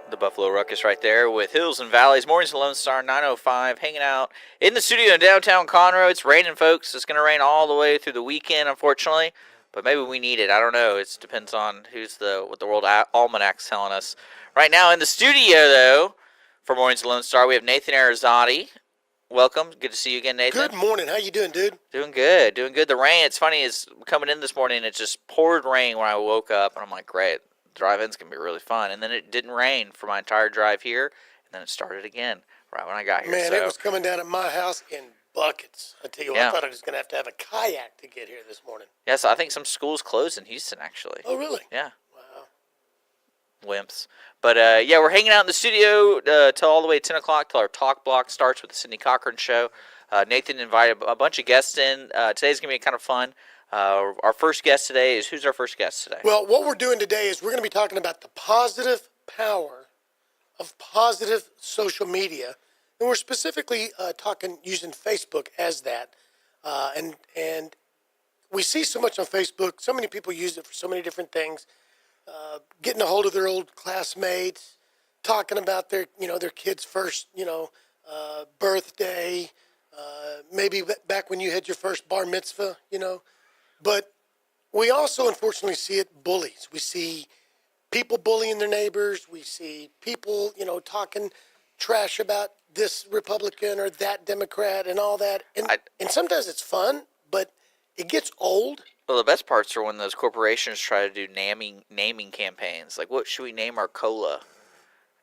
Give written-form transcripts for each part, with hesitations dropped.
The Buffalo Ruckus right there with Hills and Valleys. Mornings of Lone Star 905, hanging out in the studio in downtown Conroe. It's raining, folks. It's going to rain all the way through the weekend, unfortunately. But maybe we need it. I don't know. It depends on what the World Almanac's telling us. Right now in the studio, though, for Mornings of Lone Star, we have Nathan Arrazate. Welcome. Good to see you again, Nathan. Good morning. How you doing, dude? Doing good. Doing good. The rain, it's funny, is coming in this morning. It just poured rain when I woke up. And I'm like, great. Drive-in's going to be really fun. And then it didn't rain for my entire drive here. And then it started again right when I got here. Man, it was coming down at my house in buckets. I tell you what, I thought I was going to have a kayak to get here this morning. Yes, I think some schools closed in Houston, actually. Oh, really? Yeah. Wow. Wimps. But, yeah, we're hanging out in the studio till all the way 10 o'clock till our talk block starts with the Sidney Cochran Show. Nathan invited a bunch of guests in. Today's going to be kind of fun. Our first guest today is, who's our first guest today? Well, what we're doing today is we're going to be talking about the positive power of positive social media. And we're specifically using Facebook as that. And we see so much on Facebook. So many people use it for so many different things. Getting a hold of their old classmates, talking about their kid's first, birthday, maybe back when you had your first bar mitzvah, But we also, unfortunately, see it bullies. We see people bullying their neighbors. We see people, talking trash about this Republican or that Democrat and all that. And sometimes it's fun, but it gets old. Well, the best parts are when those corporations try to do naming campaigns. Like, what should we name our cola?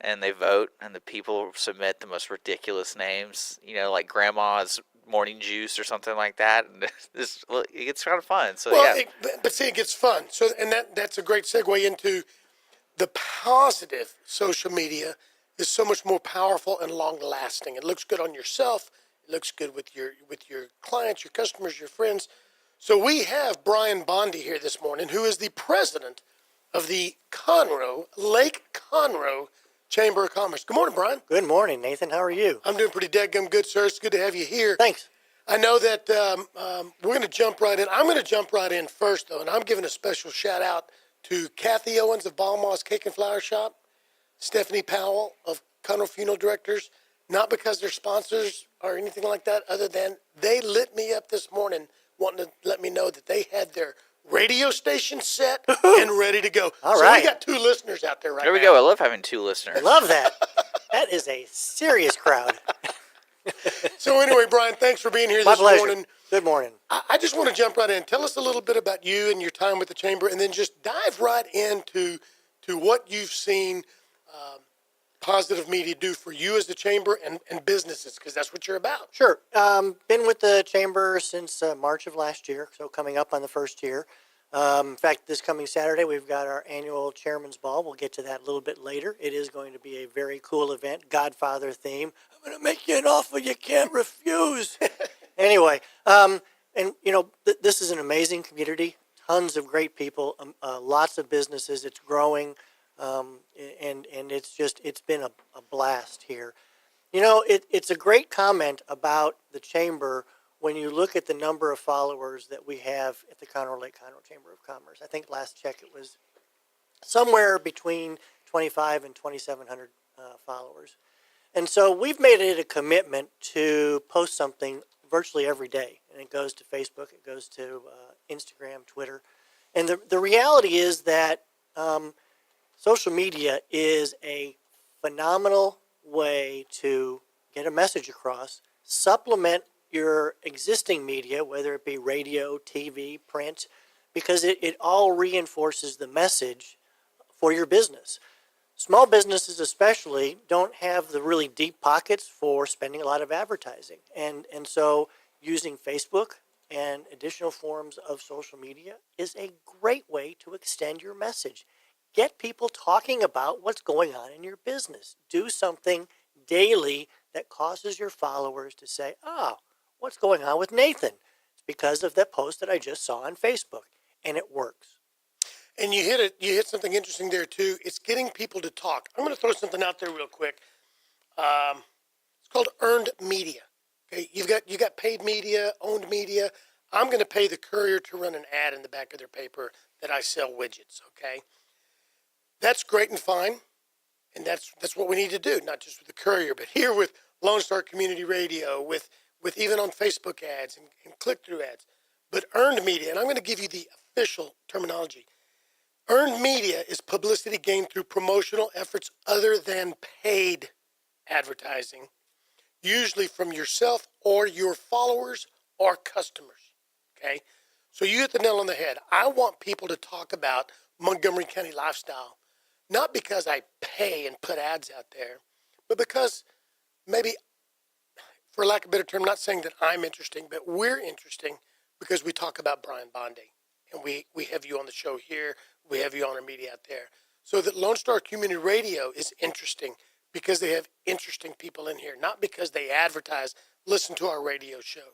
And they vote, and the people submit the most ridiculous names, like Grandma's Morning Juice or something like that. And it gets kind of fun. So, well, yeah. But see, it gets fun. So, and that's a great segue into the positive social media is so much more powerful and long-lasting. It looks good on yourself. It looks good with your clients, your customers, your friends. So we have Brian Bondy here this morning, who is the president of the Lake Conroe Chamber of Commerce. Good morning, Brian. Good morning, Nathan. How are you? I'm doing pretty dadgum good, sir. It's good to have you here. Thanks. I know that we're going to jump right in. I'm going to jump right in first, though, and I'm giving a special shout-out to Kathy Owens of Balmoss Cake and Flower Shop, Stephanie Powell of Conroe Funeral Directors, not because they're sponsors or anything like that, other than they lit me up this morning wanting to let me know that they had their radio station set and ready to go. All so right. we got two listeners out there right now. There we go. I love having two listeners. I love that. That is a serious crowd. So anyway, Brian, thanks for being here My this pleasure. morning. Good morning. I just want to jump right in. Tell us a little bit about you and your time with the Chamber, and then just dive right into what you've seen positive media do for you as the Chamber and businesses, because that's what you're about. Sure. Been with the Chamber since March of last year, so coming up on the first year. In fact, this coming Saturday, we've got our annual Chairman's Ball. We'll get to that a little bit later. It is going to be a very cool event, Godfather theme. I'm going to make you an offer you can't refuse. Anyway, this is an amazing community. Tons of great people, lots of businesses. It's growing, and it's been a blast here. It's a great comment about the Chamber when you look at the number of followers that we have at the Lake Conroe Chamber of Commerce. I think last check it was somewhere between 2,500 and 2,700 followers. And so we've made it a commitment to post something virtually every day. And it goes to Facebook, it goes to Instagram, Twitter. And the reality is that social media is a phenomenal way to get a message across, supplement your existing media, whether it be radio, TV, print, because it all reinforces the message for your business. Small businesses especially don't have the really deep pockets for spending a lot of advertising. And so using Facebook and additional forms of social media is a great way to extend your message. Get people talking about what's going on in your business. Do something daily that causes your followers to say, what's going on with Nathan? It's because of that post that I just saw on Facebook, and it works. And you hit something interesting there too. It's getting people to talk. I'm going to throw something out there real quick. It's called earned media. Okay, you got paid media, owned media. I'm going to pay the Courier to run an ad in the back of their paper that I sell widgets. Okay, that's great and fine. And that's what we need to do, not just with the Courier, but here with Lone Star Community Radio, with even on Facebook ads and click-through ads. But earned media, and I'm going to give you the official terminology. Earned media is publicity gained through promotional efforts other than paid advertising, usually from yourself or your followers or customers. Okay? So you hit the nail on the head. I want people to talk about Montgomery County lifestyle, not because I pay and put ads out there, but because maybe, for lack of a better term, not saying that I'm interesting, but we're interesting because we talk about Brian Bondy. And we have you on the show here. We have you on our media out there. So that Lone Star Community Radio is interesting because they have interesting people in here, not because they advertise, listen to our radio show.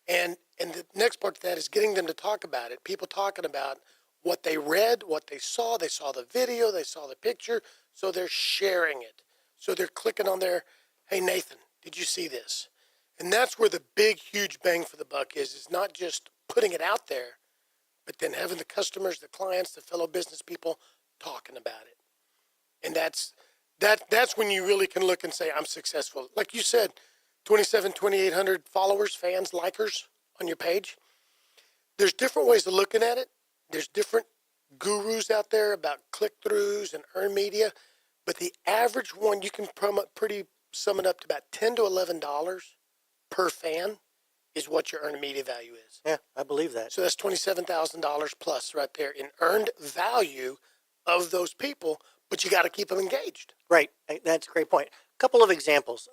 And the next part of that is getting them to talk about it. People talking about what they read, what they saw the video, they saw the picture, so they're sharing it. So they're clicking on there, hey, Nathan, did you see this? And that's where the big, huge bang for the buck is not just putting it out there, but then having the customers, the clients, the fellow business people talking about it. And that's when you really can look and say, I'm successful. Like you said, 2,800 followers, fans, likers on your page. There's different ways of looking at it. There's different gurus out there about click-throughs and earned media, but the average one, you can pretty sum it up to about $10 to $11 per fan is what your earned media value is. Yeah, I believe that. So that's $27,000 plus right there in earned value of those people, but you got to keep them engaged. Right. That's a great point. A couple of examples.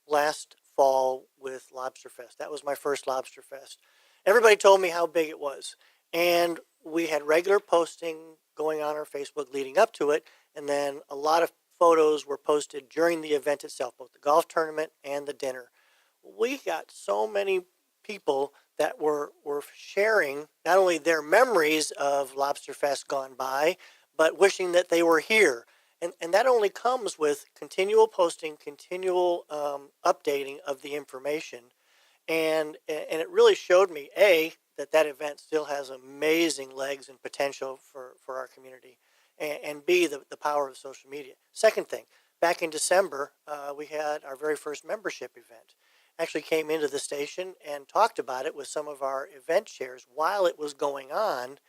Last fall with Lobster Fest. That was my first Lobster Fest. Everybody told me how big it was. And we had regular posting going on our Facebook leading up to it. And then a lot of photos were posted during the event itself, both the golf tournament and the dinner. We got so many people that were sharing not only their memories of Lobster Fest gone by, but wishing that they were here. And that only comes with continual posting, continual updating of the information. And it really showed me, A, that event still has amazing legs and potential for our community, and B, the power of social media. Second thing, back in December, we had our very first membership event. Actually came into the station and talked about it with some of our event chairs while it was going on.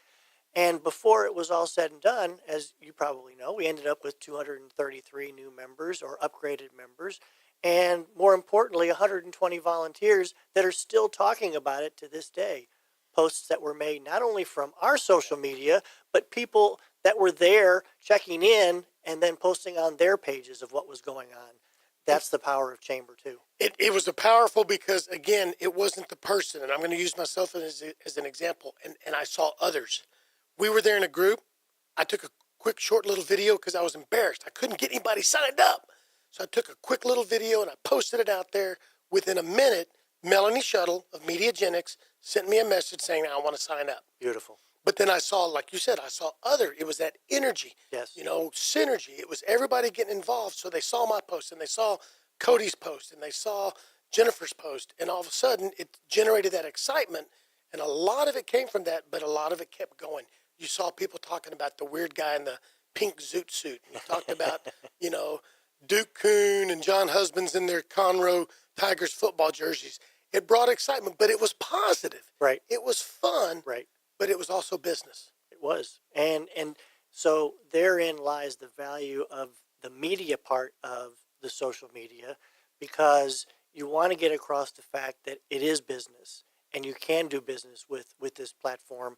And before it was all said and done, as you probably know, we ended up with 233 new members or upgraded members. And more importantly, 120 volunteers that are still talking about it to this day. Posts that were made not only from our social media, but people that were there checking in and then posting on their pages of what was going on. That's the power of Chamber, too. It was a powerful because, again, it wasn't the person. And I'm going to use myself as an example. And I saw others. We were there in a group. I took a quick, short little video because I was embarrassed. I couldn't get anybody signed up. So I took a quick little video and I posted it out there. Within a minute, Melanie Shuttle of Mediagenics sent me a message saying, I want to sign up. Beautiful. But then I saw, like you said, it was that energy, Yes. Synergy. It was everybody getting involved. So they saw my post and they saw Cody's post and they saw Jennifer's post. And all of a sudden it generated that excitement. And a lot of it came from that, but a lot of it kept going. You saw people talking about the weird guy in the pink zoot suit. You talked about, Duke Kuhn and John Husbands in their Conroe Tigers football jerseys. It brought excitement, but it was positive. Right. It was fun. Right. But it was also business. It was. And so therein lies the value of the media part of the social media, because you want to get across the fact that it is business and you can do business with this platform.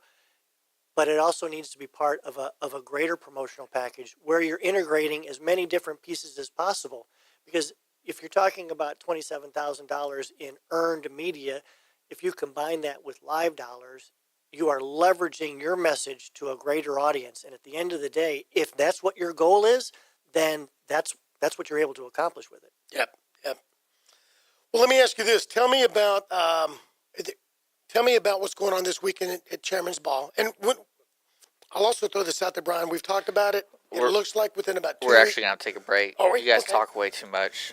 But it also needs to be part of a greater promotional package where you're integrating as many different pieces as possible. Because if you're talking about $27,000 in earned media, if you combine that with live dollars, you are leveraging your message to a greater audience. And at the end of the day, if that's what your goal is, then that's what you're able to accomplish with it. Yep. Well, let me ask you this. Tell me about what's going on this weekend at Chairman's Ball. And I'll also throw this out there, Brian. We've talked about it. It looks like within about 2 We're weeks. actually going to take a break. Are we? You guys Okay. talk way too much.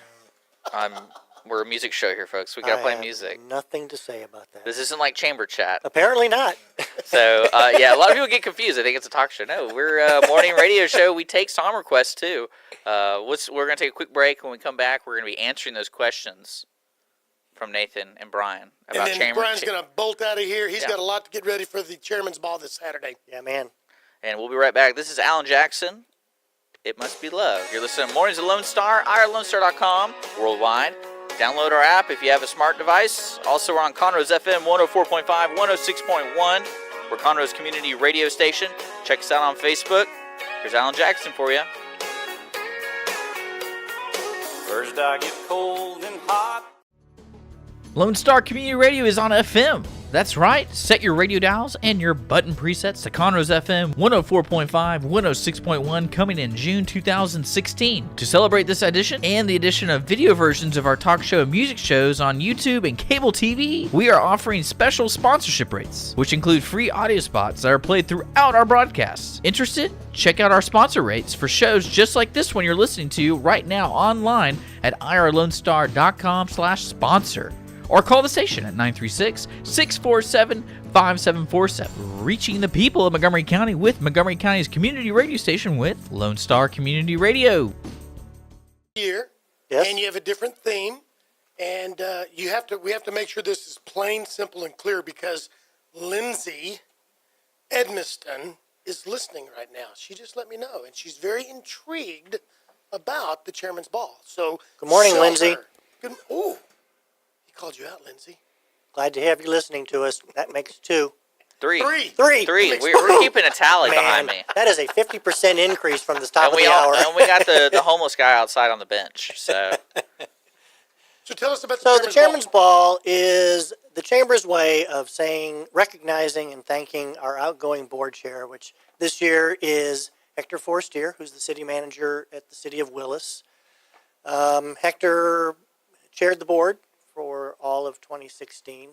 We're a music show here, folks. We gotta I play have music. Nothing to say about that. This isn't like chamber chat. Apparently not. So, yeah, a lot of people get confused. I think it's a talk show. No, we're a morning radio show. We take song requests, too. We're going to take a quick break. When we come back, we're going to be answering those questions from Nathan and Brian about And then Brian's going to bolt out of here. He's got a lot to get ready for the Chairman's Ball this Saturday. Yeah, man. And we'll be right back. This is Alan Jackson. It Must Be Love. You're listening to Mornings of Lone Star, irlonestar.com, worldwide. Download our app if you have a smart device. Also, we're on Conroe's FM 104.5, 106.1. We're Conroe's community radio station. Check us out on Facebook. Here's Alan Jackson for you. First I get cold and hot. Lone Star Community Radio is on FM. That's right. Set your radio dials and your button presets to Conroe's FM 104.5, 106.1 coming in June 2016. To celebrate this edition and the addition of video versions of our talk show and music shows on YouTube and cable TV, we are offering special sponsorship rates, which include free audio spots that are played throughout our broadcasts. Interested? Check out our sponsor rates for shows just like this one you're listening to right now online at irlonestar.com/sponsor. Or call the station at 936-647-5747. Reaching the people of Montgomery County with Montgomery County's community radio station with Lone Star Community Radio. Here, Yes. and you have a different theme, and we have to make sure this is plain, simple, and clear because Lindsay Edmiston is listening right now. She just let me know, and she's very intrigued about the Chairman's Ball. So, Good morning, show Lindsay. her. Ooh. Called you out, Lindsay. Glad to have you listening to us. That makes two. Three. Three. We're keeping a tally behind me. That is a 50% increase from the top And of the hour. and we got the homeless guy outside on the bench. So So tell us about So the Chairman's Ball is the Chamber's way of recognizing and thanking our outgoing board chair, which this year is Hector Forstier, who's the city manager at the city of Willis. Hector chaired the board for all of 2016.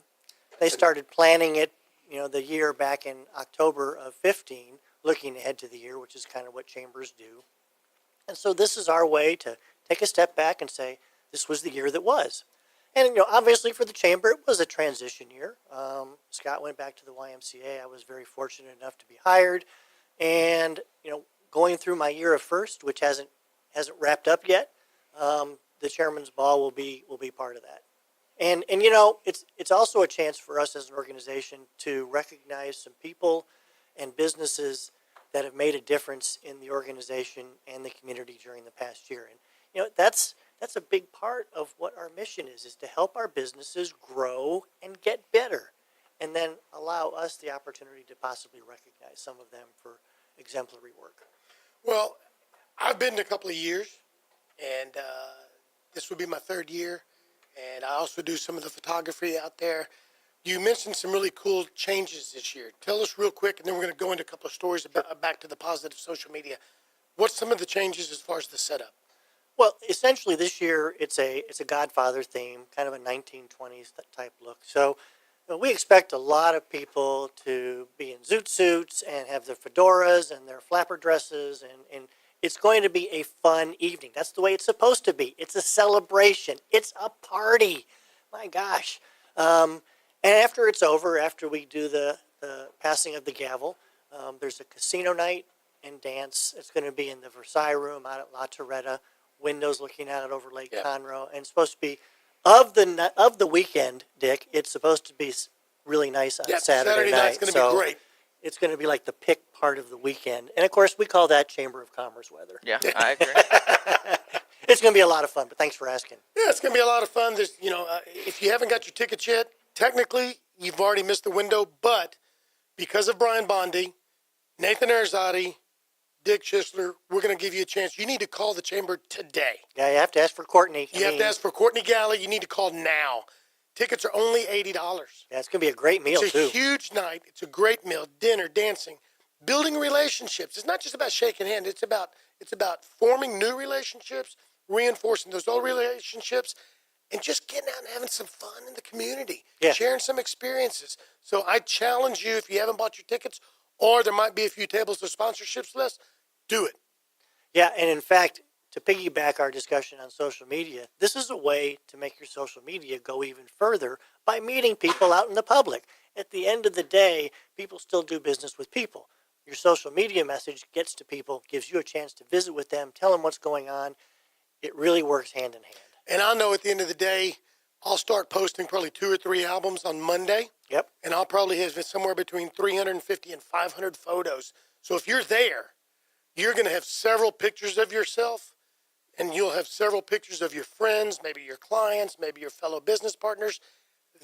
They started planning it, the year back in October of 15, looking ahead to the year, which is kind of what chambers do. And so this is our way to take a step back and say, this was the year that was. And, obviously for the chamber, it was a transition year. Scott went back to the YMCA. I was very fortunate enough to be hired. And, going through my year of first, which hasn't wrapped up yet, the Chairman's Ball will be part of that. And it's also a chance for us as an organization to recognize some people and businesses that have made a difference in the organization and the community during the past year. And that's a big part of what our mission is to help our businesses grow and get better, and then allow us the opportunity to possibly recognize some of them for exemplary work. Well, I've been to a couple of years, and this will be my third year. And I also do some of the photography out there. You mentioned some really cool changes this year. Tell us real quick, and then we're going to go into a couple of stories about back to the positive social media. What's some of the changes as far as the setup? Well, essentially this year it's a Godfather theme, kind of a 1920s type look. So we expect a lot of people to be in zoot suits and have their fedoras and their flapper dresses, and it's going to be a fun evening. That's the way it's supposed to be. It's a celebration. It's a party. My gosh. And after it's over, after we do the passing of the gavel, there's a casino night and dance. It's going to be in the Versailles Room out at La Torretta, windows looking out over Lake Conroe. And it's supposed to be, of the weekend, Dick, it's supposed to be really nice on Saturday night. Night's going to be great. It's going to be like the pick part of the weekend. And, of course, we call that Chamber of Commerce weather. yeah, I agree. It's going to be a lot of fun, but thanks for asking. Yeah, it's going to be a lot of fun. There's, if you haven't got your tickets yet, technically you've already missed the window. But because of Brian Bondy, Nathan Arrazate, Dick Schissler, we're going to give you a chance. You need to call the chamber today. Yeah, you have to ask for Courtney. You have to ask for Courtney Galley. You need to call now. Tickets are only $80. Yeah, it's going to be a great meal, It's a too. huge night. It's a great meal, dinner, dancing, building relationships. It's not just about shaking hands. It's about forming new relationships, reinforcing those old relationships, and just getting out and having some fun in the community, sharing some experiences. So I challenge you, if you haven't bought your tickets, or there might be a few tables of sponsorships list, do it. Yeah, and in fact, to piggyback our discussion on social media, this is a way to make your social media go even further by meeting people out in the public. At the end of the day, people still do business with people. Your social media message gets to people, gives you a chance to visit with them, tell them what's going on. It really works hand in hand. And I know at the end of the day, I'll start posting probably 2 or 3 albums on Monday. Yep. And I'll probably have somewhere between 350 and 500 photos. So if you're there, you're going to have several pictures of yourself, and you'll have several pictures of your friends, maybe your clients, maybe your fellow business partners.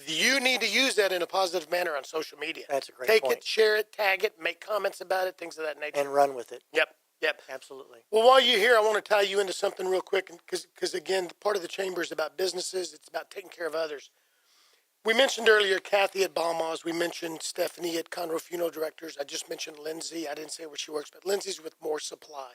You need to use that in a positive manner on social media. That's a great Take point. it, share it, tag it, make comments about it, things of that nature. And run with it. Yep. Absolutely. Well, while you're here, I want to tie you into something real quick, because again, part of the chamber is about businesses. It's about taking care of others. We mentioned earlier Kathy at Balma's. We mentioned Stephanie at Conroe Funeral Directors. I just mentioned Lindsay. I didn't say where she works, but Lindsay's with More Supply.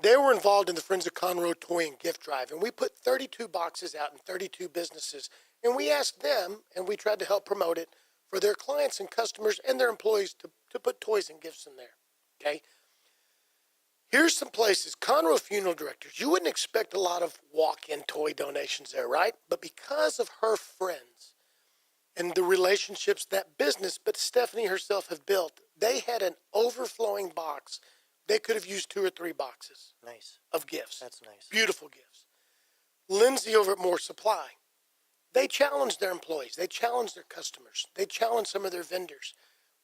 They were involved in the Friends of Conroe Toy and Gift Drive, and we put 32 boxes out in 32 businesses, and we asked them, and we tried to help promote it for their clients and customers and their employees to put toys and gifts in there, okay? Here's some places. Conroe Funeral Directors. You wouldn't expect a lot of walk-in toy donations there, right? But because of her friends and the relationships that business, but Stephanie herself have built, they had an overflowing box. They could have used 2 or 3 boxes Nice. of gifts. That's nice. Beautiful gifts. Lindsay over at More Supply. They challenged their employees. They challenged their customers. They challenged some of their vendors.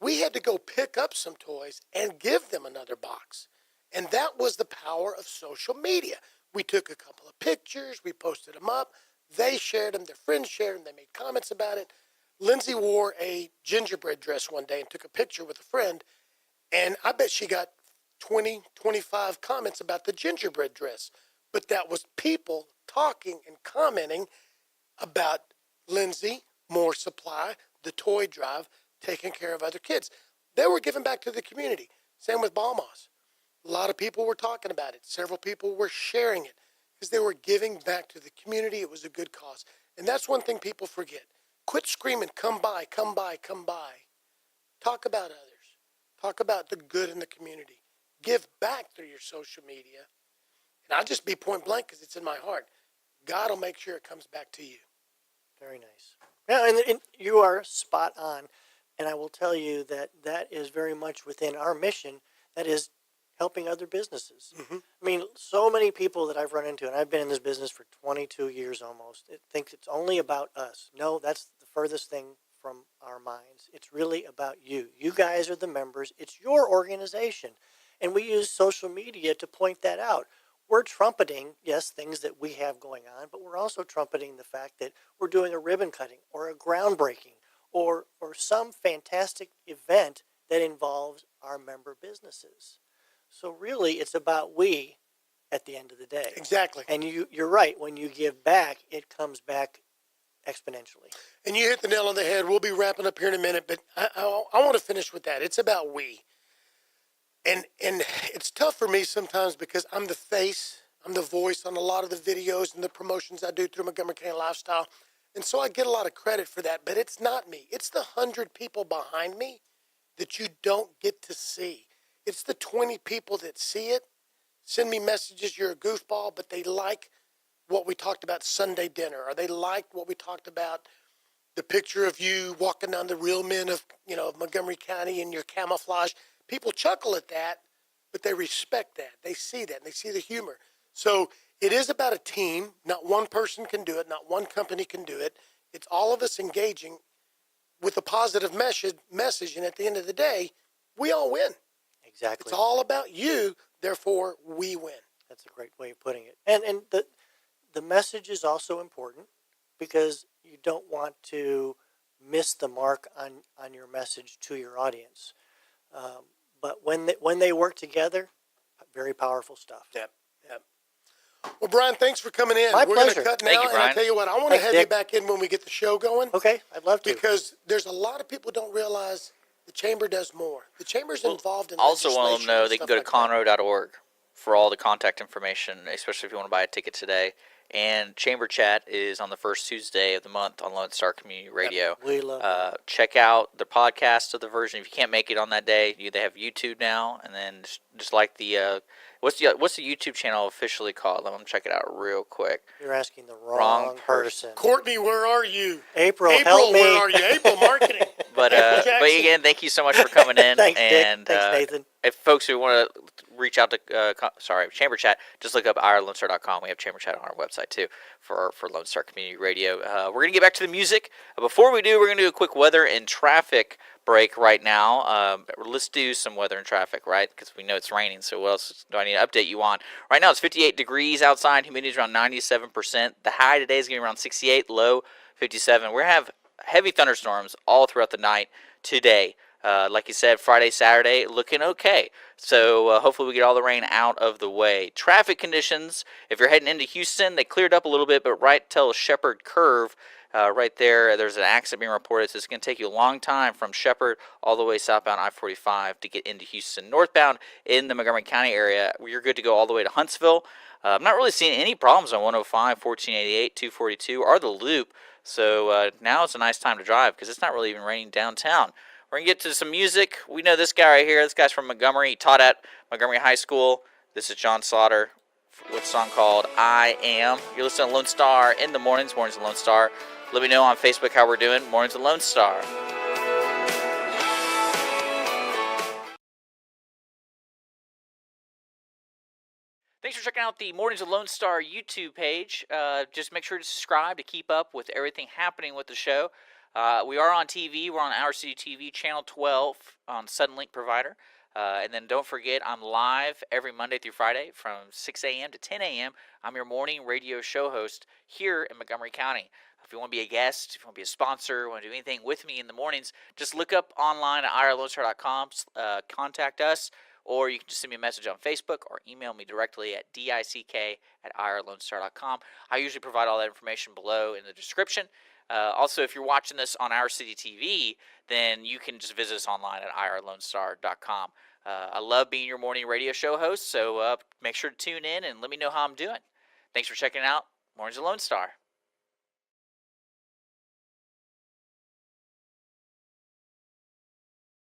We had to go pick up some toys and give them another box. And that was the power of social media. We took a couple of pictures. We posted them up. They shared them. Their friends shared them. They made comments about it. Lindsay wore a gingerbread dress one day and took a picture with a friend. And I bet she got 20, 25 comments about the gingerbread dress. But that was people talking and commenting about Lindsay, More Supply, the toy drive, taking care of other kids. They were giving back to the community. Same with Balma's. A lot of people were talking about it. Several people were sharing it because they were giving back to the community. It was a good cause. And that's one thing people forget. Quit screaming, come by, come by, come by. Talk about others. Talk about the good in the community. Give back through your social media. And I'll just be point blank because it's in my heart. God will make sure it comes back to you. Very nice. Yeah, and you are spot on. And I will tell you that that is very much within our mission. That is helping other businesses. Mm-hmm. I mean, so many people that I've run into, and I've been in this business for 22 years almost, think it's only about us. No, that's the furthest thing from our minds. It's really about you. You guys are the members. It's your organization. And we use social media to point that out. We're trumpeting, yes, things that we have going on, but we're also trumpeting the fact that we're doing a ribbon cutting or a groundbreaking or some fantastic event that involves our member businesses. So really, it's about we at the end of the day. Exactly. And you're right. When you give back, it comes back exponentially. And you hit the nail on the head. We'll be wrapping up here in a minute, but I want to finish with that. It's about we. And it's tough for me sometimes because I'm the face, I'm the voice on a lot of the videos and the promotions I do through Montgomery County Lifestyle. And so I get a lot of credit for that, but it's not me. It's the 100 people behind me that you don't get to see. It's the 20 people that see it, send me messages, you're a goofball, but they like what we talked about Sunday dinner, or they like what we talked about, the picture of you walking down the real men of, of Montgomery County in your camouflage. People chuckle at that, but they respect that. They see that, and they see the humor. So it is about a team. Not one person can do it. Not one company can do it. It's all of us engaging with a positive message, and at the end of the day, we all win. Exactly. It's all about you, therefore we win. That's a great way of putting it. And the message is also important because you don't want to miss the mark on your message to your audience. But when they work together, very powerful stuff. Yep. Well, Brian, thanks for coming in. My We're going to pleasure. cut now, Thank you, and Brian. I tell you what, I want to Thanks, have you Dick. back in when we get the show going. Okay, I'd love to. Because there's a lot of people don't realize the chamber does more. The chamber's involved in Also, want them to legislation know and they can stuff go to like that. conroe.org for all the contact information, especially if you want to buy a ticket today. And Chamber Chat is on the first Tuesday of the month on Lone Star Community Radio. We love that. Check out the podcast of the version. If you can't make it on that day, they have YouTube now. And then just like the What's the YouTube channel officially called? Let me check it out real quick. You're asking the Wrong wrong person. person. Courtney, where are you? April, help me. Where are you? April, marketing. But April but Jackson. again, thank you so much for coming in. Thanks, Dick. And Thanks, Nathan. if folks who want to reach out to Chamber Chat, just look up irlonestar.com. We have Chamber Chat on our website too for Lone Star Community Radio. We're gonna get back to the music. Before we do, we're gonna do a quick weather and traffic break right now. Let's do some weather and traffic, right? Because we know it's raining. So what else do I need to update you on? Right now it's 58 degrees outside. Humidity is around 97%. The high today is gonna be around 68. Low 57. We're gonna have heavy thunderstorms all throughout the night today. Like you said, Friday, Saturday, looking okay. So hopefully we get all the rain out of the way. Traffic conditions, if you're heading into Houston, they cleared up a little bit, but right till Shepherd Curve, right there's an accident being reported. So it's going to take you a long time from Shepherd all the way southbound I-45 to get into Houston. Northbound in the Montgomery County area, you're good to go all the way to Huntsville. I'm not really seeing any problems on 105, 1488, 242, or the Loop. So now it's a nice time to drive because it's not really even raining downtown. We're going to get to some music. We know this guy right here. This guy's from Montgomery. He taught at Montgomery High School. This is John Slaughter with a song called I Am. You're listening to Lone Star in the mornings. Mornings of Lone Star. Let me know on Facebook how we're doing. Mornings of Lone Star. Thanks for checking out the Mornings of Lone Star YouTube page. Just make sure to subscribe to keep up with everything happening with the show. We are on TV. We're on Our City TV, Channel 12 on Suddenlink Provider. And then don't forget, I'm live every Monday through Friday from 6 a.m. to 10 a.m. I'm your morning radio show host here in Montgomery County. If you want to be a guest, if you want to be a sponsor, want to do anything with me in the mornings, just look up online at irlonestar.com, contact us, or you can just send me a message on Facebook or email me directly at dick@irlonestar.com. I usually provide all that information below in the description. Also, if you're watching this on Our City TV, then you can just visit us online at irlonestar.com. I love being your morning radio show host, so make sure to tune in and let me know how I'm doing. Thanks for checking out Mornings of Lone Star.